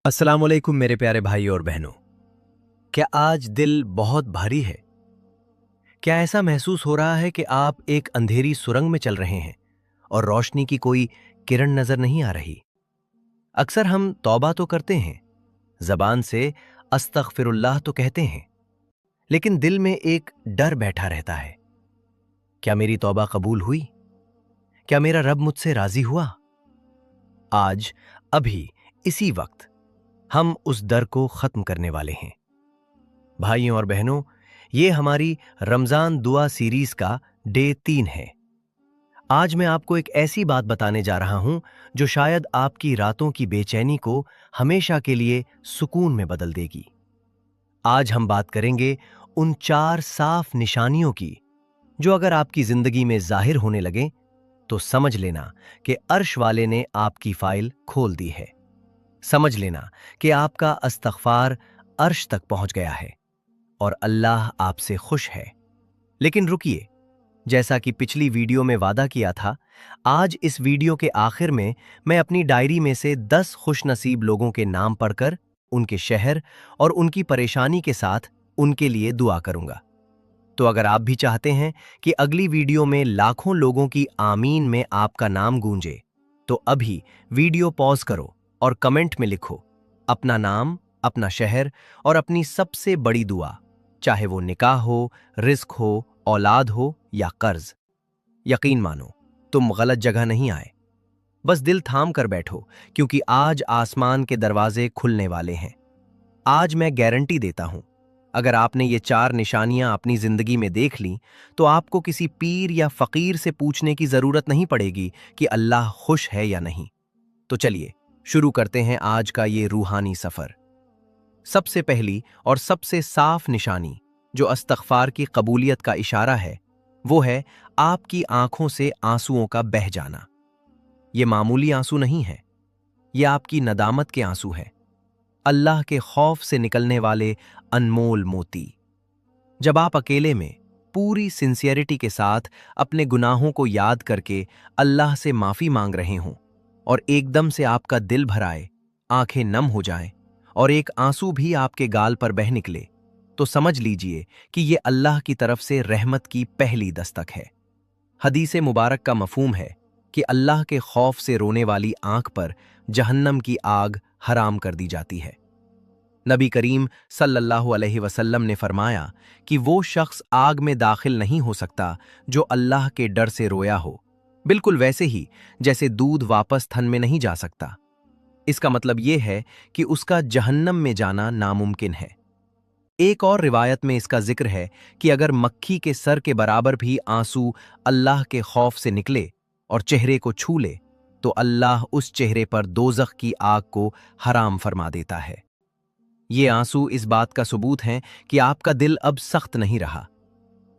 अस्सलाम वालेकुम मेरे प्यारे भाई और बहनों। क्या आज दिल बहुत भारी है? क्या ऐसा महसूस हो रहा है कि आप एक अंधेरी सुरंग में चल रहे हैं और रोशनी की कोई किरण नजर नहीं आ रही? अक्सर हम तौबा तो करते हैं, जबान से अस्तगफिरुल्लाह तो कहते हैं, लेकिन दिल में एक डर बैठा रहता है। क्या मेरी तौबा कबूल हुई? क्या मेरा रब मुझसे राजी हुआ? आज, अभी, इसी वक्त हम उस डर को खत्म करने वाले हैं। भाइयों और बहनों, ये हमारी रमजान दुआ सीरीज का डे 3 है। आज मैं आपको एक ऐसी बात बताने जा रहा हूं जो शायद आपकी रातों की बेचैनी को हमेशा के लिए सुकून में बदल देगी। आज हम बात करेंगे उन 4 साफ निशानियों की जो अगर आपकी जिंदगी में जाहिर होने लगें तो समझ लेना कि अर्श वाले ने आपकी फाइल खोल दी है। समझ लेना कि आपका इस्तग़फ़ार अर्श तक पहुंच गया है और अल्लाह आपसे खुश है। लेकिन रुकिए, जैसा कि पिछली वीडियो में वादा किया था, आज इस वीडियो के आखिर में मैं अपनी डायरी में से 10 खुशनसीब लोगों के नाम पढ़कर उनके शहर और उनकी परेशानी के साथ उनके लिए दुआ करूंगा। तो अगर आप भी चाहते हैं कि अगली वीडियो में लाखों लोगों की आमीन में आपका नाम गूंजे, तो अभी वीडियो पॉज करो और कमेंट में लिखो अपना नाम, अपना शहर और अपनी सबसे बड़ी दुआ, चाहे वो निकाह हो, रिस्क हो, औलाद हो या कर्ज। यकीन मानो, तुम गलत जगह नहीं आए। बस दिल थाम कर बैठो, क्योंकि आज आसमान के दरवाजे खुलने वाले हैं। आज मैं गारंटी देता हूं, अगर आपने ये 4 निशानियां अपनी जिंदगी में देख लीं, तो आपको किसी पीर या फकीर से पूछने की जरूरत नहीं पड़ेगी कि अल्लाह खुश है या नहीं। तो चलिए शुरू करते हैं आज का ये रूहानी सफर। सबसे पहली और सबसे साफ निशानी जो इस्तग़फ़ार की कबूलियत का इशारा है, वो है आपकी आंखों से आंसुओं का बह जाना। ये मामूली आंसू नहीं है, ये आपकी नदामत के आंसू है, अल्लाह के खौफ से निकलने वाले अनमोल मोती। जब आप अकेले में पूरी सिंसियरिटी के साथ अपने गुनाहों को याद करके अल्लाह से माफी मांग रहे हों और एकदम से आपका दिल भर आए, आंखें नम हो जाएं और एक आंसू भी आपके गाल पर बह निकले, तो समझ लीजिए कि ये अल्लाह की तरफ से रहमत की पहली दस्तक है। हदीसे मुबारक का मफहूम है कि अल्लाह के खौफ से रोने वाली आंख पर जहन्नम की आग हराम कर दी जाती है। नबी करीम सल्लल्लाहु अलैहि वसल्लम ने फरमाया कि वो शख्स आग में दाखिल नहीं हो सकता जो अल्लाह के डर से रोया हो, बिल्कुल वैसे ही जैसे दूध वापस थन में नहीं जा सकता। इसका मतलब यह है कि उसका जहन्नम में जाना नामुमकिन है। एक और रिवायत में इसका जिक्र है कि अगर मक्खी के सर के बराबर भी आंसू अल्लाह के खौफ से निकले और चेहरे को छू ले, तो अल्लाह उस चेहरे पर दोज़ख की आग को हराम फरमा देता है। ये आंसू इस बात का सबूत हैं कि आपका दिल अब सख्त नहीं रहा।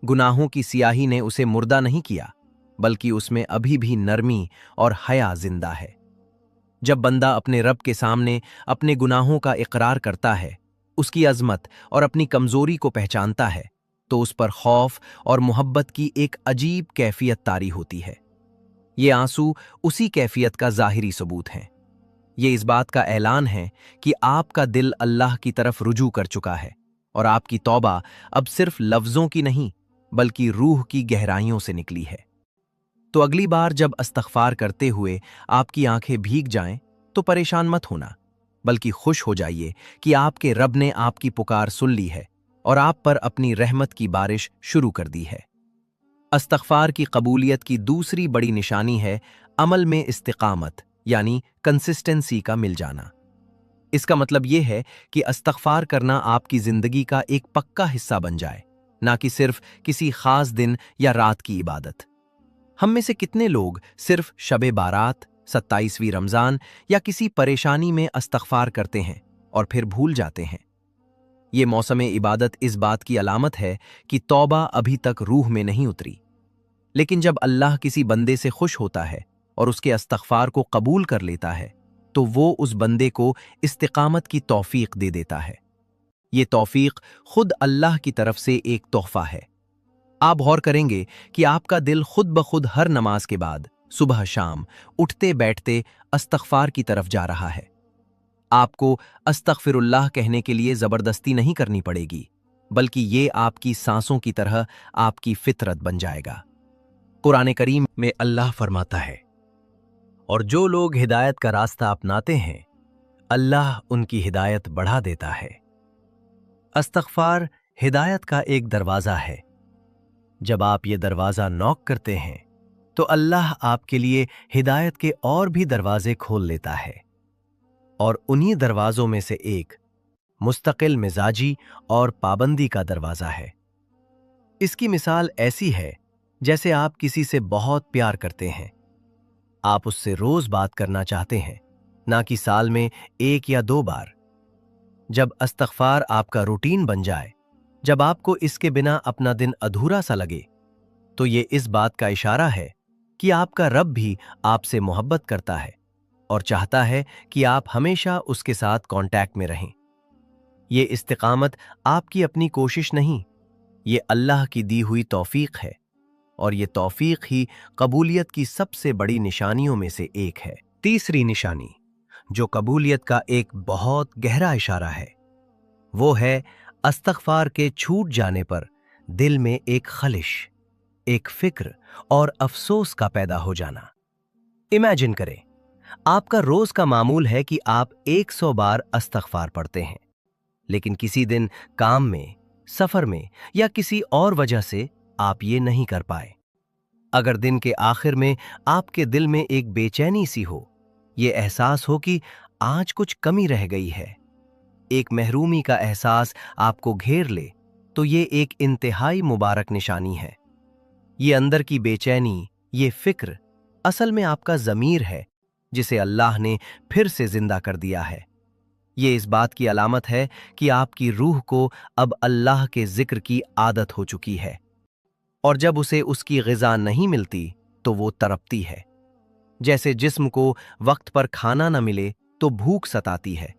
गुनाहों की सियाही ने उसे मुर्दा नहीं किया, बल्कि उसमें अभी भी नरमी और हया जिंदा है। जब बंदा अपने रब के सामने अपने गुनाहों का इकरार करता है, उसकी अजमत और अपनी कमजोरी को पहचानता है, तो उस पर खौफ और मोहब्बत की एक अजीब कैफियत तारी होती है। ये आंसू उसी कैफियत का ज़ाहिरी सबूत हैं। ये इस बात का ऐलान है कि आपका दिल अल्लाह की तरफ रुजू कर चुका है और आपकी तौबा अब सिर्फ लफ्ज़ों की नहीं, बल्कि रूह की गहराइयों से निकली है। तो अगली बार जब इस्तग़फ़ार करते हुए आपकी आंखें भीग जाएं, तो परेशान मत होना, बल्कि खुश हो जाइए कि आपके रब ने आपकी पुकार सुन ली है और आप पर अपनी रहमत की बारिश शुरू कर दी है। इस्तग़फ़ार की कबूलियत की दूसरी बड़ी निशानी है अमल में इस्तिक़ामत, यानी कंसिस्टेंसी का मिल जाना। इसका मतलब यह है कि इस्तग़फ़ार करना आपकी जिंदगी का एक पक्का हिस्सा बन जाए, ना कि सिर्फ किसी खास दिन या रात की इबादत। हम में से कितने लोग सिर्फ शबे बारात, 27वीं रमजान या किसी परेशानी में इस्तग़फ़ार करते हैं और फिर भूल जाते हैं। ये मौसम इबादत इस बात की अलामत है कि तौबा अभी तक रूह में नहीं उतरी। लेकिन जब अल्लाह किसी बंदे से खुश होता है और उसके इस्तग़फ़ार को कबूल कर लेता है, तो वो उस बंदे को इस्तिक़ामत की तौफ़ीक़ दे देता है। ये तौफ़ीक़ खुद अल्लाह की तरफ से एक तोहफ़ा है। आप गौर करेंगे कि आपका दिल खुद ब खुद हर नमाज के बाद सुबह शाम उठते बैठते इस्तग़फ़ार की तरफ जा रहा है। आपको अस्तगफिरुल्लाह कहने के लिए ज़बरदस्ती नहीं करनी पड़ेगी, बल्कि ये आपकी सांसों की तरह आपकी फितरत बन जाएगा। कुरान करीम में अल्लाह फरमाता है, और जो लोग हिदायत का रास्ता अपनाते हैं अल्लाह उनकी हिदायत बढ़ा देता है। इस्तग़फ़ार हिदायत का एक दरवाज़ा है। जब आप ये दरवाज़ा नॉक करते हैं तो अल्लाह आपके लिए हिदायत के और भी दरवाजे खोल लेता है, और उन्हीं दरवाज़ों में से एक मुस्तकिल मिजाजी और पाबंदी का दरवाज़ा है। इसकी मिसाल ऐसी है जैसे आप किसी से बहुत प्यार करते हैं। आप उससे रोज़ बात करना चाहते हैं, ना कि साल में 1 या 2 बार। जब इस्तग़फ़ार आपका रूटीन बन जाए, जब आपको इसके बिना अपना दिन अधूरा सा लगे, तो ये इस बात का इशारा है कि आपका रब भी आपसे मोहब्बत करता है और चाहता है कि आप हमेशा उसके साथ कांटेक्ट में रहें। ये इस्तिकामत आपकी अपनी कोशिश नहीं, ये अल्लाह की दी हुई तौफीक है, और ये तौफीक ही कबूलियत की सबसे बड़ी निशानियों में से एक है। तीसरी निशानी, जो कबूलियत का एक बहुत गहरा इशारा है, वो है इस्तग़फ़ार के छूट जाने पर दिल में एक खलिश, एक फिक्र और अफसोस का पैदा हो जाना। इमेजिन करें, आपका रोज का मामूल है कि आप 100 बार इस्तग़फ़ार पढ़ते हैं, लेकिन किसी दिन काम में, सफर में या किसी और वजह से आप ये नहीं कर पाए। अगर दिन के आखिर में आपके दिल में एक बेचैनी सी हो, ये एहसास हो कि आज कुछ कमी रह गई है, एक महरूमी का एहसास आपको घेर ले, तो ये एक इंतहाई मुबारक निशानी है। ये अंदर की बेचैनी, ये फिक्र असल में आपका ज़मीर है, जिसे अल्लाह ने फिर से जिंदा कर दिया है। ये इस बात की अलामत है कि आपकी रूह को अब अल्लाह के जिक्र की आदत हो चुकी है, और जब उसे उसकी ग़िज़ा नहीं मिलती तो वो तड़पती है। जैसे जिस्म को वक्त पर खाना न मिले तो भूख सताती है,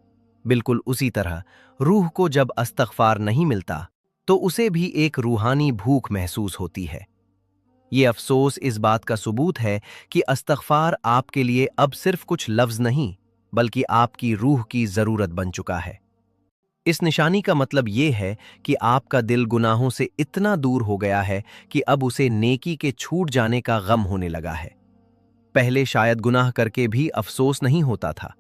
बिल्कुल उसी तरह रूह को जब इस्तग़फ़ार नहीं मिलता तो उसे भी एक रूहानी भूख महसूस होती है। ये अफसोस इस बात का सबूत है कि इस्तग़फ़ार आपके लिए अब सिर्फ कुछ लफ्ज़ नहीं, बल्कि आपकी रूह की ज़रूरत बन चुका है। इस निशानी का मतलब ये है कि आपका दिल गुनाहों से इतना दूर हो गया है कि अब उसे नेकी के छूट जाने का गम होने लगा है। पहले शायद गुनाह करके भी अफसोस नहीं होता था,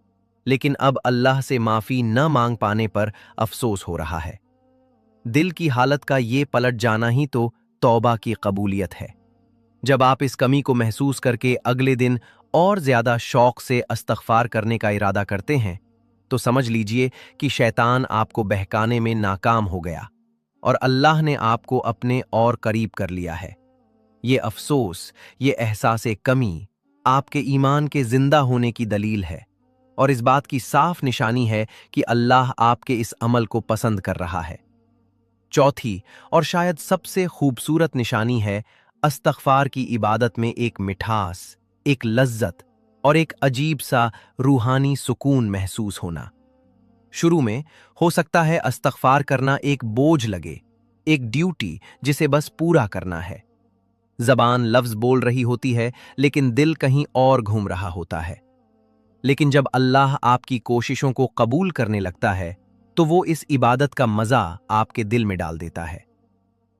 लेकिन अब अल्लाह से माफ़ी न मांग पाने पर अफसोस हो रहा है। दिल की हालत का ये पलट जाना ही तो तौबा की कबूलियत है। जब आप इस कमी को महसूस करके अगले दिन और ज़्यादा शौक से इस्तग़फ़ार करने का इरादा करते हैं, तो समझ लीजिए कि शैतान आपको बहकाने में नाकाम हो गया और अल्लाह ने आपको अपने और करीब कर लिया है। ये अफसोस, ये एहसास कमी आपके ईमान के जिंदा होने की दलील है, और इस बात की साफ निशानी है कि अल्लाह आपके इस अमल को पसंद कर रहा है। चौथी और शायद सबसे खूबसूरत निशानी है इस्तग़फ़ार की इबादत में एक मिठास, एक लज्जत और एक अजीब सा रूहानी सुकून महसूस होना। शुरू में हो सकता है इस्तग़फ़ार करना एक बोझ लगे, एक ड्यूटी जिसे बस पूरा करना है। ज़बान लफ्ज़ बोल रही होती है, लेकिन दिल कहीं और घूम रहा होता है। लेकिन जब अल्लाह आपकी कोशिशों को कबूल करने लगता है, तो वो इस इबादत का मज़ा आपके दिल में डाल देता है।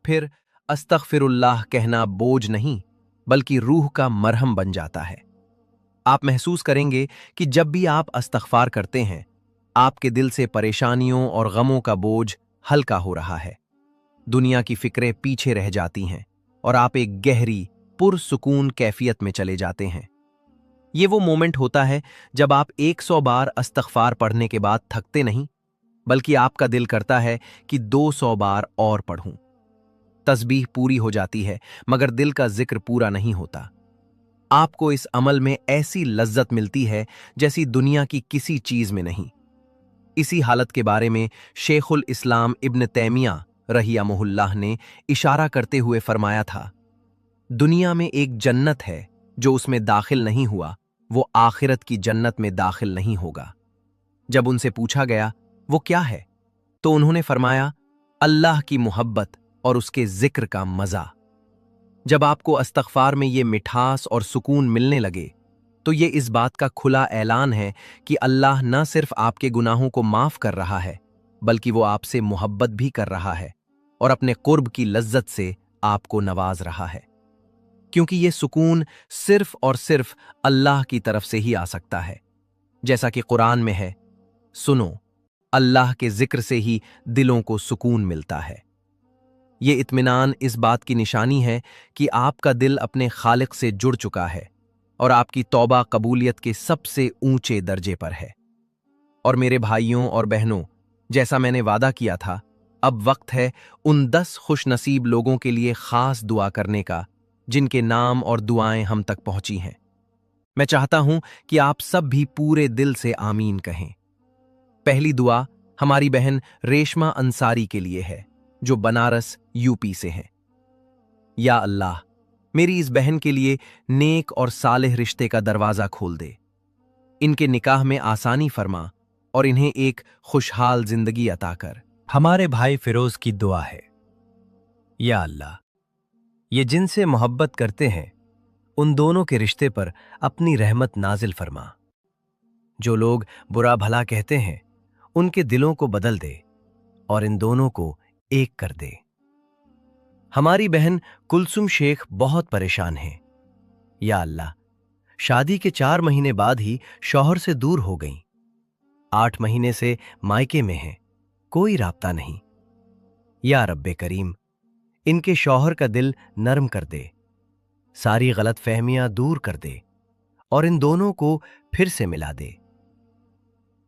फिर अस्तग़फ़िरुल्लाह कहना बोझ नहीं, बल्कि रूह का मरहम बन जाता है। आप महसूस करेंगे कि जब भी आप इस्तग़फ़ार करते हैं, आपके दिल से परेशानियों और गमों का बोझ हल्का हो रहा है। दुनिया की फिक्रें पीछे रह जाती हैं और आप एक गहरी, पुरसुकून कैफियत में चले जाते हैं। ये वो मोमेंट होता है जब आप 100 बार इस्तग़फ़ार पढ़ने के बाद थकते नहीं, बल्कि आपका दिल करता है कि 200 बार और पढ़ूं। तस्बीह पूरी हो जाती है, मगर दिल का जिक्र पूरा नहीं होता। आपको इस अमल में ऐसी लज्जत मिलती है जैसी दुनिया की किसी चीज में नहीं। इसी हालत के बारे में शेखुल इस्लाम इब्न तैमिया रहिमहुल्लाह ने इशारा करते हुए फरमाया था, दुनिया में एक जन्नत है, जो उसमें दाखिल नहीं हुआ वो आखिरत की जन्नत में दाखिल नहीं होगा। जब उनसे पूछा गया वो क्या है, तो उन्होंने फरमाया, अल्लाह की मोहब्बत और उसके जिक्र का मजा। जब आपको इस्तग़फ़ार में ये मिठास और सुकून मिलने लगे, तो ये इस बात का खुला ऐलान है कि अल्लाह न सिर्फ आपके गुनाहों को माफ कर रहा है, बल्कि वो आपसे मोहब्बत भी कर रहा है और अपने कुर्ब की लज्जत से आपको नवाज रहा है। क्योंकि ये सुकून सिर्फ और सिर्फ अल्लाह की तरफ से ही आ सकता है। जैसा कि कुरान में है, सुनो, अल्लाह के जिक्र से ही दिलों को सुकून मिलता है। ये इत्मीनान इस बात की निशानी है कि आपका दिल अपने खालिक से जुड़ चुका है और आपकी तौबा कबूलियत के सबसे ऊंचे दर्जे पर है। और मेरे भाइयों और बहनों, जैसा मैंने वादा किया था, अब वक्त है उन 10 खुशनसीब लोगों के लिए खास दुआ करने का जिनके नाम और दुआएं हम तक पहुंची हैं। मैं चाहता हूं कि आप सब भी पूरे दिल से आमीन कहें। पहली दुआ हमारी बहन रेशमा अंसारी के लिए है, जो बनारस यूपी से हैं। या अल्लाह, मेरी इस बहन के लिए नेक और सालेह रिश्ते का दरवाजा खोल दे। इनके निकाह में आसानी फरमा और इन्हें एक खुशहाल जिंदगी अता कर। हमारे भाई फिरोज की दुआ है। या अल्लाह, ये जिनसे मोहब्बत करते हैं उन दोनों के रिश्ते पर अपनी रहमत नाजिल फरमा। जो लोग बुरा भला कहते हैं उनके दिलों को बदल दे और इन दोनों को एक कर दे। हमारी बहन कुलसुम शेख बहुत परेशान है। या अल्लाह, शादी के 4 महीने बाद ही शौहर से दूर हो गईं। 8 महीने से मायके में हैं, कोई राब्ता नहीं। या रब्बे करीम, इनके शौहर का दिल नरम कर दे, सारी गलतफहमियां दूर कर दे और इन दोनों को फिर से मिला दे।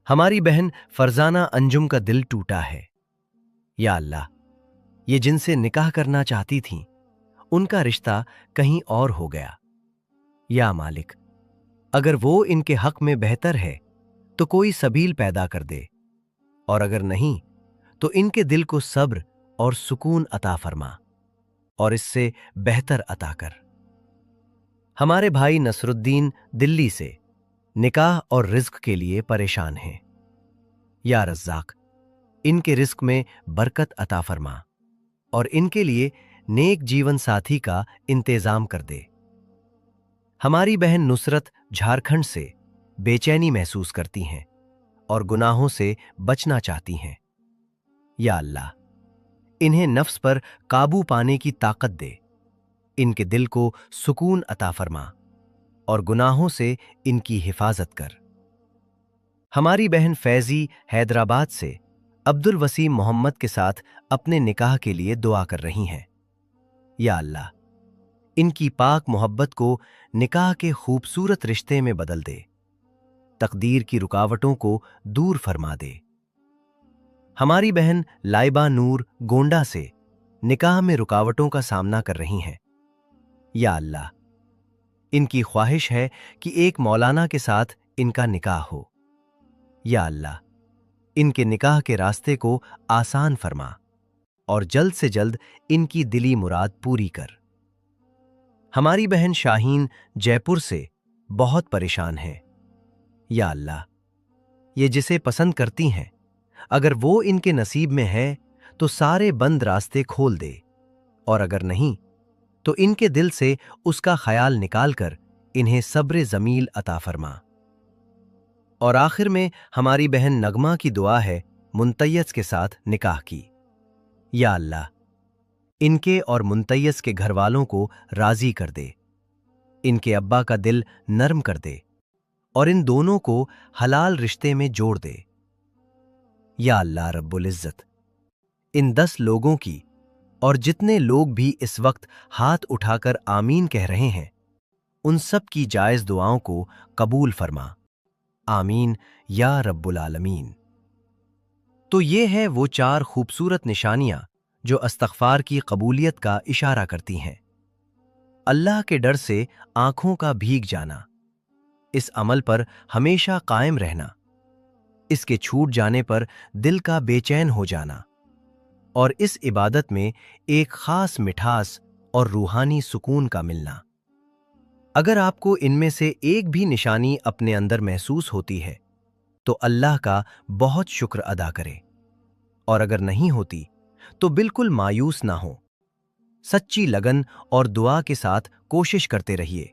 हमारी बहन फरजाना अंजुम का दिल टूटा है। या अल्लाह, ये जिनसे निकाह करना चाहती थीं, उनका रिश्ता कहीं और हो गया। या मालिक, अगर वो इनके हक में बेहतर है तो कोई सबील पैदा कर दे, और अगर नहीं तो इनके दिल को सब्र और सुकून अता फरमा और इससे बेहतर अता कर। हमारे भाई नसरुद्दीन दिल्ली से निकाह और रिज्क के लिए परेशान हैं। या रज़्ज़ाक, इनके रिज्क में बरकत अता फरमा और इनके लिए नेक जीवन साथी का इंतजाम कर दे। हमारी बहन नुसरत झारखंड से बेचैनी महसूस करती हैं और गुनाहों से बचना चाहती हैं। या अल्लाह, इन्हें नफ्स पर काबू पाने की ताकत दे, इनके दिल को सुकून अता फरमा और गुनाहों से इनकी हिफाजत कर। हमारी बहन फैजी हैदराबाद से अब्दुल वसीम मोहम्मद के साथ अपने निकाह के लिए दुआ कर रही हैं। या अल्लाह, इनकी पाक मोहब्बत को निकाह के खूबसूरत रिश्ते में बदल दे, तकदीर की रुकावटों को दूर फरमा दे। हमारी बहन लाइबा नूर गोंडा से निकाह में रुकावटों का सामना कर रही हैं। या अल्लाह, इनकी ख्वाहिश है कि एक मौलाना के साथ इनका निकाह हो। या अल्लाह, इनके निकाह के रास्ते को आसान फरमा और जल्द से जल्द इनकी दिली मुराद पूरी कर। हमारी बहन शाहीन जयपुर से बहुत परेशान है। या अल्लाह, ये जिसे पसंद करती हैं, अगर वो इनके नसीब में है तो सारे बंद रास्ते खोल दे, और अगर नहीं तो इनके दिल से उसका ख्याल निकालकर इन्हें सब्र जमील अता फरमा। और आखिर में हमारी बहन नगमा की दुआ है मुंतय्यस के साथ निकाह की। या अल्लाह, इनके और मुंतय्यस के घर वालों को राजी कर दे, इनके अब्बा का दिल नरम कर दे और इन दोनों को हलाल रिश्ते में जोड़ दे। या अल्लाह रब्बुल इज्जत, इन 10 लोगों की और जितने लोग भी इस वक्त हाथ उठाकर आमीन कह रहे हैं, उन सब की जायज दुआओं को कबूल फरमा। आमीन या रब्बुल आलमीन। तो ये है वो 4 खूबसूरत निशानियां जो इस्तग़फ़ार की कबूलियत का इशारा करती हैं। अल्लाह के डर से आंखों का भीग जाना, इस अमल पर हमेशा कायम रहना, इसके छूट जाने पर दिल का बेचैन हो जाना और इस इबादत में एक खास मिठास और रूहानी सुकून का मिलना। अगर आपको इनमें से एक भी निशानी अपने अंदर महसूस होती है तो अल्लाह का बहुत शुक्र अदा करें, और अगर नहीं होती तो बिल्कुल मायूस ना हो। सच्ची लगन और दुआ के साथ कोशिश करते रहिए।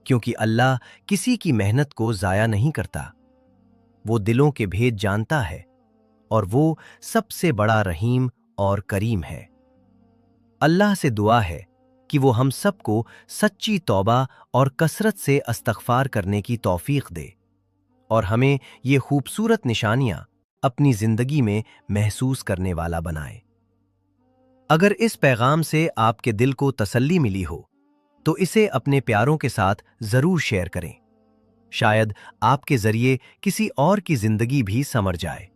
क्योंकि अल्लाह किसी की मेहनत को जाया नहीं करता। वो दिलों के भेद जानता है और वो सबसे बड़ा रहीम और करीम है। अल्लाह से दुआ है कि वो हम सबको सच्ची तौबा और कसरत से इस्तग़फ़ार करने की तौफीक दे और हमें ये खूबसूरत निशानियां अपनी जिंदगी में महसूस करने वाला बनाए। अगर इस पैगाम से आपके दिल को तसल्ली मिली हो तो इसे अपने प्यारों के साथ जरूर शेयर करें। शायद आपके जरिए किसी और की जिंदगी भी संवर जाए।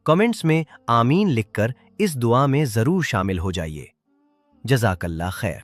कमेंट्स में आमीन लिखकर इस दुआ में जरूर शामिल हो जाइए। जज़ाकल्लाह खैर।